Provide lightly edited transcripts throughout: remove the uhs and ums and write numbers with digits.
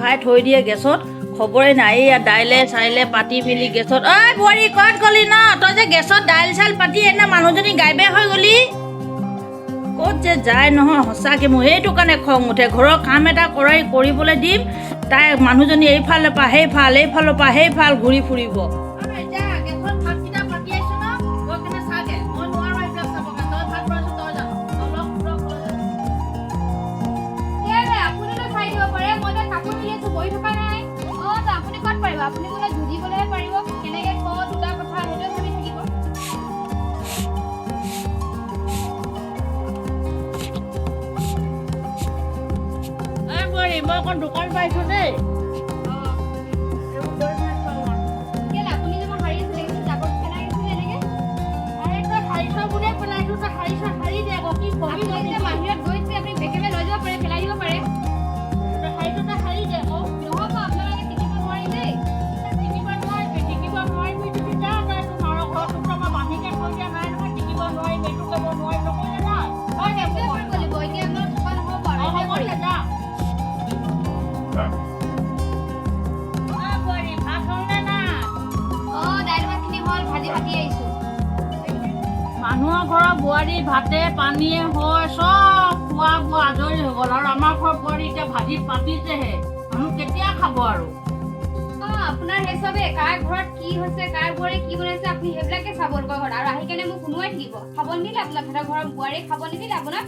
ভৰাই থৈ দিয়ে গেছত খবৰে নাই এইয়া দাইলে চাইলে পাতি মেলি গেছত ঐ বোৱাৰী ক'ত গ'লি ন তই যে গেছত দাইল চাইল পাতি এনে মানুহজনী গাইবে হৈ গ'লি ক'ত যে যায় নহয় সঁচাকৈ মোৰ সেইটো কাৰণে খং উঠে ঘৰৰ কাম এটা কৰিবলৈ দিম তাই মানুহজনী এইফালৰ পৰা এইফালৰ পৰা সেইফাল ঘূৰি ফুৰিব আপুনি বোলে যুঁজিবলৈহে পাৰিব কেনেকে কওঁ দুটা কথা সেইটোৱে ভাবি থাকিব মই অকণ দোকান পাইছো দেই আপুনি যে মই হাৰি আছিলে কিন্তু জাবৰ পেলাই গৈছিলে এনেকে বাহিৰত গৈছে আপুনি বেকেবে লৈ যাব পাৰে পেলাই দিব পাৰে মানুহৰ ঘৰৰ বোৱাৰী ভাতে পানীয়ে হয় চব খোৱা বোৱা আজৰি হৈ গ'ল আৰু আমাৰ ঘৰৰ বোৱাৰী এতিয়া ভাজি পাতিছেহে মানুহ কেতিয়া খাব আৰু আপোনাৰ হিচাপে কাৰ ঘৰত কি হৈছে কাৰ বোৱাৰী কি বনাইছে আপুনি সেইবিলাকে চাব লোকৰ ঘৰত আৰু আহি কেনে মোক কোনোৱাই থাকিব খাব নিদিলে আপোনাৰ ঘৰৰ বোৱাৰী খাব নিদিলে আপোনাক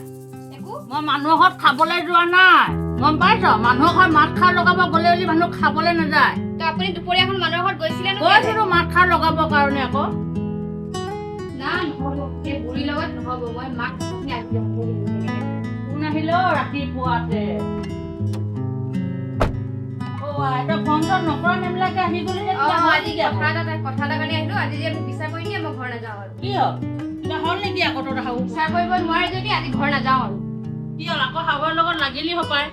একো মই মানুহৰ ঘৰত খাবলৈ যোৱা নাই গম পাইছ মানুহৰ ঘৰত মাত খাৰ লগাব গ'লে বুলি মানুহ খাবলৈ নাযায় তো আপুনি দুপৰীয়াখন মানুহৰ ঘৰত গৈছিলে গৈছিলো মাত খাৰ লগাবৰ কাৰণে আকৌ না নহ'ব এই বুঢ়ীৰ লগত নহ'ব মই মাক কোন আহিলেও ৰাতিপুৱাতে ফোন নকৰা নেমেলাকে আহি গ'লি কথা এটা কাৰণে আহিলো আজি যে বিচাৰ কৰি দিয়ে মই ঘৰ নাযাওঁ আৰু কি হ'ল কিবা হ'ল নেকি আকৌ তোৰ শাহু বিচাৰ কৰিব নোৱাৰে যদি আজি ঘৰ নাযাওঁ আৰু কি হ'ল আকৌ শাহুৰ লগত লাগিলি হপায়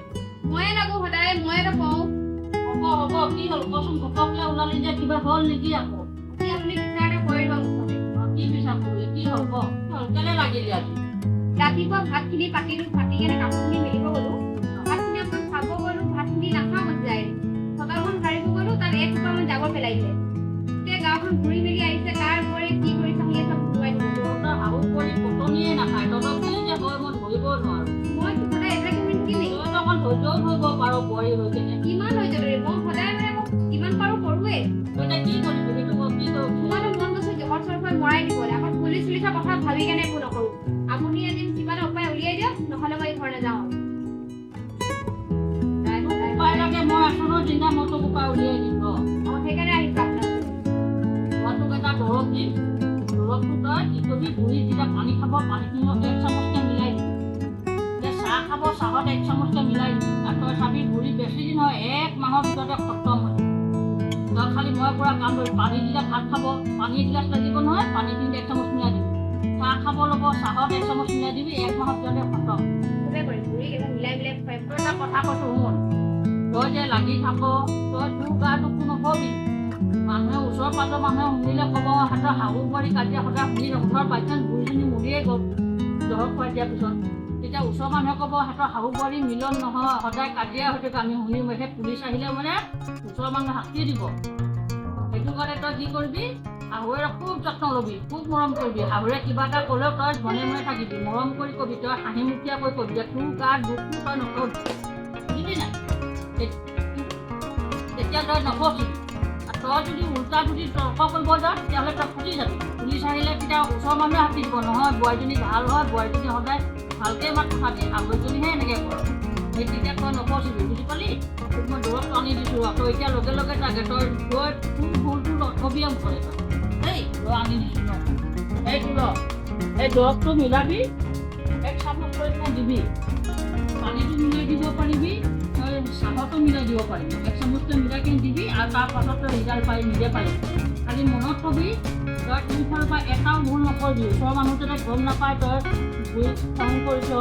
ময়ে লাগো সদায় মই এটা কওঁ হ'ব কি হ'ল কচোন ঘপককে ওলালি যে কিবা হ'ল নেকি আকৌ আপুনি বিচাৰ এটা কৰি দিব কি বিচাৰ কৰিলে কি হ'ল ক কেলে লাগিলি আজি ৰাতিপুৱা ভাতখিনি পাতিলো পাতি কেনে কাপোৰখিনি মেলিব গ'লো ভাতখিনি অকণ খাব গ'লো ভাতখিনি নাখাওঁ মন যায় চোতালখন সাৰিব গ'লো তাত এক টুকুৰামান জাবৰ পেলাই দিলে গোটেই গাঁওখন ঘূৰি মেলি আহিছে কাৰ বোৱাৰী কি কৰিছে আমি চব ঘূৰাই দিলোঁ শাহু কৰি পটনিয়ে নাখায় তহঁতৰ কি যে হয় মই ধৰিব নোৱাৰো মই সদায় এইবিলাক কি নেকি তই অকণ ধৈৰ্যও ধৰিব পাৰ বোৱাৰী হৈ কেনে কিমান ধৈৰ্য ধৰি মই সদায় মানে মোক যিমান পাৰোঁ কৰোঁৱে তই কি কৰিবি সেইটো মই কি কৰোঁ তোমাৰো মন গৈছে জহৰ চৰফৰ মৰাই দিবলৈ আকৌ পুলিচ চুলিচৰ কথা ভাবি কেনে একো নকৰোঁ আপুনি এদিন কিবা এটা উপায় উলিয়াই দিয়ক নহ'লে মই ঘৰ নাযাওঁ উপায় লাগে মই আছো ন চিন্তা মই তোক উপায় উলিয়াই দিম সেইকাৰণে আহিছোঁ আপোনাৰ মই তোক এটা দৰৱ দিম দৰৱটো তই কি কৰিবি বুঢ়ী যেতিয়া পানী খাব পানীখিনি 1 চামুচকে মিলাই দিবি যেতিয়া চাহ খাব চাহত 1 চামুচকে মিলাই দিবি আৰু তই চাবি বুঢ়ী বেছি দিন হয় 1 মাহৰ ভিতৰতে খতম হয় তই খালি মই পুৰা কাম কৰিম পানী দিলে ভাত খাব পানী এগিলাচ লাগিব নহয় পানীখিনি 1 চামুচ মিলাই দিবি চাহ খাব ল'ব চাহত 1 চামুচ মিলাই দিবি 1 মাহৰ ভিতৰতে খতম মিলাই তই এটা কথা কৈছোঁ শুন তই যে লাগি থাক তই তোৰ গাটো নকবি মানুহে ওচৰ পাজৰ মানুহে শুনিলে ক'ব সিহঁতৰ শাহু বোৱাৰী কাজিয়া সদায় শুনি ওচৰ বাইচান্স বুঢ়ীজনী মৰিয়ে গ'ল দৰৱ খুৱাই দিয়াৰ পিছত তেতিয়া ওচৰ মানুহে ক'ব সিহঁতৰ শাহু বোৱাৰী মিলন নহয় সদায় কাজিয়া হৈ থাকে আমি শুনিম সেই পুলিচ আহিলে মানে ওচৰৰ মানুহে শাস্তি দিব সেইটো কাৰণে তই কি কৰিবি শাহুৰে খুব যত্ন ল'বি খুব মৰম কৰিবি শাহুৰে কিবা এটা ক'লেও তই মনে মনে থাকিবি মৰম কৰি ক'বি তই হাঁহিমুখীয়াকৈ ক'বি যে তোৰ গাত দুখটো তই নকবি বুজিলি নাই তেতিয়া তই নকবি তই যদি উল্টা যদি তৰ্ক কৰিব যাৱ তেতিয়াহ'লে তই ফুটি যাবি পুলিচ আহিলে তেতিয়া ওচৰৰ মানুহে শাস্তি দিব নহয় বোৱাৰীজনী ভাল হয় বোৱাৰীজনী সদায় ভালকৈ মাত কথা দিয়ে শাহুজনীহে এনেকৈ কৰে সেই তেতিয়া তই নকচিবি বুজি পালি তোক মই দূৰত আনি দিছোঁ আকৌ এতিয়া লগে লগে তাকে তই তোৰ ভুলটো নকবিয়াম কৰে তই দেই তই আনি দিছোঁ ন এইটো ল এই দৰৱটো মিলাবি 1 চামুচ কৰি দিবি পানীটো মিলাই দিব পাৰিবি তই চাহতো মিলাই দিব পাৰিবি 1 চামুচটো মিলাই কিনে দিবি আৰু তাৰ পাছত তই ৰিজাল্ট পাই নিজে পাৰিবি খালি মনত থবি তই তোৰফালৰ পৰা এটাও ভুল নকৰিবি ওচৰৰ মানুহ যাতে গম নাপায় তই খং কৰিছ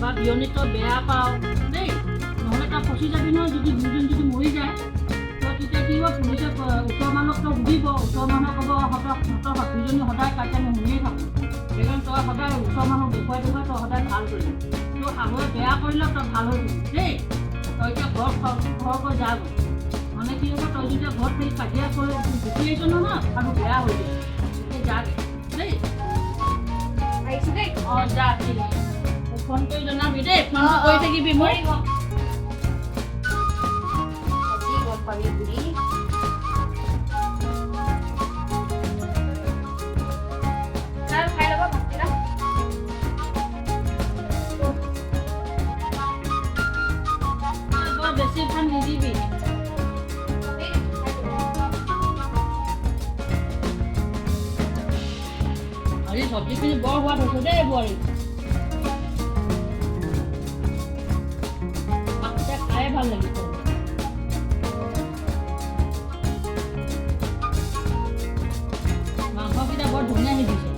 বা বিয়নীত তই বেয়া পাওঁ দেই নহ'লে তই ফচি যাবি নহয় যদি দুজন যদি মৰি যায় তই তেতিয়া কি হ'ব পুলিচে ওচৰৰ মানুহক তই সুধিব ওচৰৰ মানুহে ক'ব সিহঁতৰ দুজনী সদায় কাজিয়া মই শুনিয়ে থাকোঁ সেইকাৰণে তই সদায় ওচৰৰ মানুহক দেখুৱাই তই সদায় ভাল কৰিবি তোৰ শাহুৱে বেয়া কৰিলে তই ভাল হৈ যাবি দেই তই তই এতিয়া ঘৰ যা মানে কি হ'ব তই যেতিয়া ঘৰত থাকি কাজিয়া কৰি গুচি আহিছ নহয় আৰু বেয়া হৈ যায় এতিয়া যা দেই আহিছো দেই অঁ যা ঠিক ফোন কৰি জনাবি দেই ফোন কৰি থাকিবি মই আজি গম পাবি বুলি তাৰ খাই ল'ব ভাতকেইটা বৰ বেছি ভাত নিদিবি আজি চব্জিখিনি বৰ সোৱাদ হৈছে দেই বোৱাৰী খাই ভাল লাগিছে মাংসকেইটা বৰ ধুনীয়া সিজিছে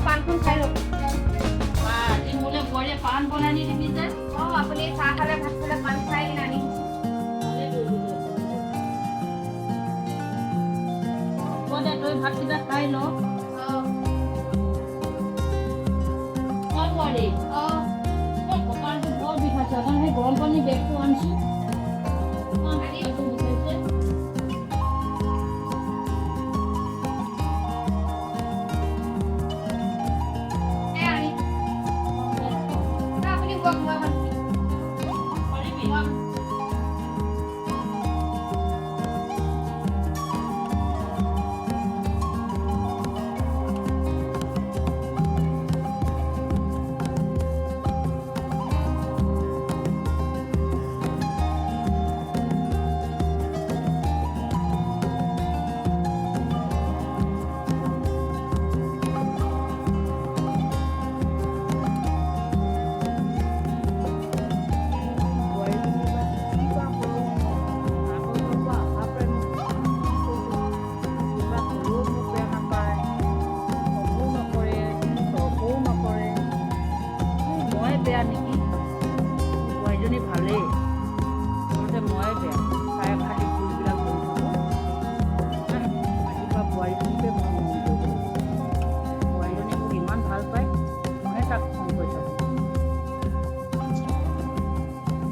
পানখন খাই লওক আজি মোলে বোৱাৰীয়ে পাণ বনাই নিদিবি যে অঁ আপুনি চাহ খালে ভাত খালে পান খাই কিনে আনি হ'ব দে তই ভাতকেইটা খাই ল অঁ বোৱাৰী অঁ কঁকালটো বৰ বিষাইছে অকণ সেই গৰম পানী বেগটো আনিছোঁ বেয়া নেকি বোৱাৰীজনী ভালেই মই বেয়া তাই খালি ফুলবিলাক কৰি থাকোঁ ৰাতিপুৱা বোৱাৰীজনীকে মই মন কৰিছোঁ বোৱাৰীজনী মোক ইমান ভাল পায় ময়ে তাক ফোন কৰি থাকোঁ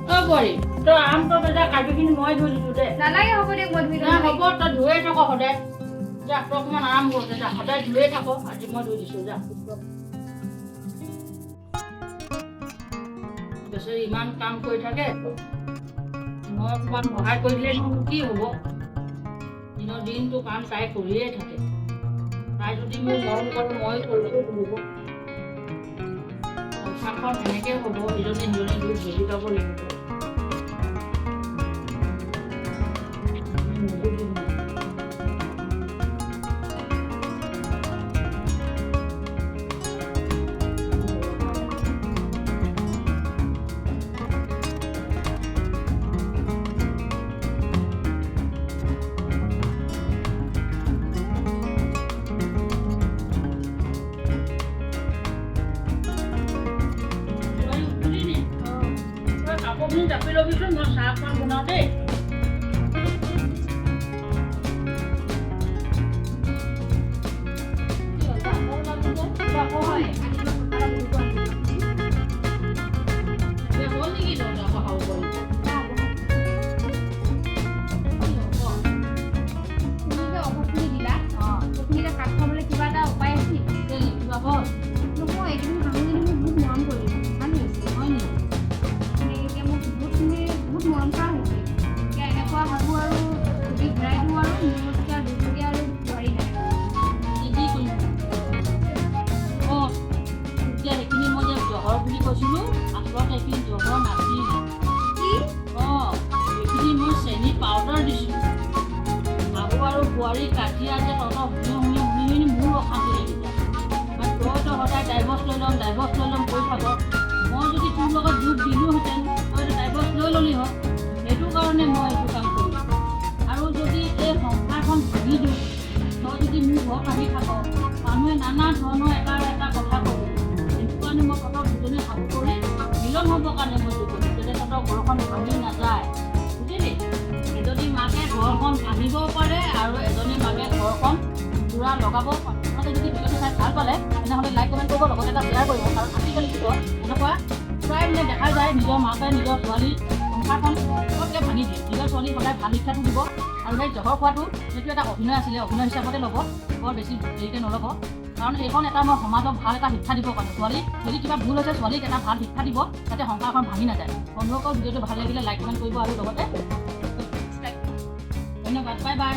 অ' বোৱাৰী তই আমটো যা কাজুখিনি মই ধুই দিছোঁ দে নালাগে হ'ব দিয়ক মই ধুই হ'ব তই ধুয়ে থাক সদায় যা তই অকণমান আৰাম কৰ যা সদায় ধুয়ে থাক আজি মই ধুই দিছোঁ যা বেচেৰি ইমান কাম কৰি থাকে মই অকণমান সহায় কৰিলে কি হ'ব দিনৰ দিনটো কাম তাই কৰিয়ে থাকে তাই যদি মোক মৰম কৰে মই কৰিবতো হ'ব সংসাৰখন এনেকৈ হ'ব ইজনে সিজনে দুই বুজি পাব লাগিব আপুনি জাপি ল'বিচোন মই চাহখন বনাওঁ দেই হ'ল নেকি অফাৰখিনি দিলা সেইখিনিতে কাট খাবলৈ কিবা এটা উপায় আছে নেকি কিবা হ'ল নহয় এইকেইদিন মানুহজনী মোক বহুত মৰম কৰিলে ভাল হৈছে হয় নেকি এতিয়া মোক বহুত মৰম কৰা হৈছে বোৱাৰী কাজিয়া যে তহঁতৰ শুনি মোৰ অশান্তি লাগি যায়। তইতো সদায় ডাইভৰ্চ লৈ ল'ম কৈ থাক। মই যদি তোৰ লগত যোগ দিলোহেঁতেন তইতো ডাইভৰ্চ লৈ ল'লি হয়। সেইটো কাৰণে মই এইটো কাম কৰিম। আৰু যদি এই সংসাৰখন ভাঙি দিওঁ, তই যদি মোৰ ঘৰত আহি থাক, মানুহে নানা ধৰণৰ এটা কথা ক'ব। সেইটো কাৰণে মই তহঁতৰ দুজনী সাহু কৰি মিলন হ'বৰ কাৰণে মই যোগ কৰিম, যাতে তহঁতৰ ঘৰখন ভাঙি নাযায়। বুজিলি? এজনী মাকে ঘৰখন ভাঙিবও পাৰে আৰু এজনী মাকে ঘৰখন জোৰা লগাবও পাৰে। আপোনালোকে যদি ভিডিঅ'টো চাই ভাল পালে তেনেহ'লে লাইক কমেণ্ট কৰিব, লগতে এটা শ্বেয়াৰ কৰিব। কাৰণ আজিকালি কি হয় এনেকুৱা প্ৰায় মানে দেখা যায় নিজৰ মাকে নিজৰ ছোৱালী সংসাৰখন চবকে ভাঙি দিয়ে। নিজৰ ছোৱালী সদায় ভাল শিক্ষাটো দিব। আৰু সেই জহৰ খোৱাটো সেইটো এটা অভিনয় আছিলে, অভিনয় হিচাপতে ল'ব, বৰ বেছি দেৰিকৈ নল'ব। কাৰণ এইখন এটা মই সমাজক ভাল এটা শিক্ষা দিবৰ কাৰণে ছোৱালী যদি কিবা ভুল হৈছে ছোৱালীক এটা ভাল শিক্ষা দিব যাতে সংসাৰখন ভাঙি নাযায়। বন্ধুসকল ভিডিঅ'টো ভাল লাগিলে লাইক কমেণ্ট কৰিব আৰু লগতে ধন্যবাদ। Bye bye.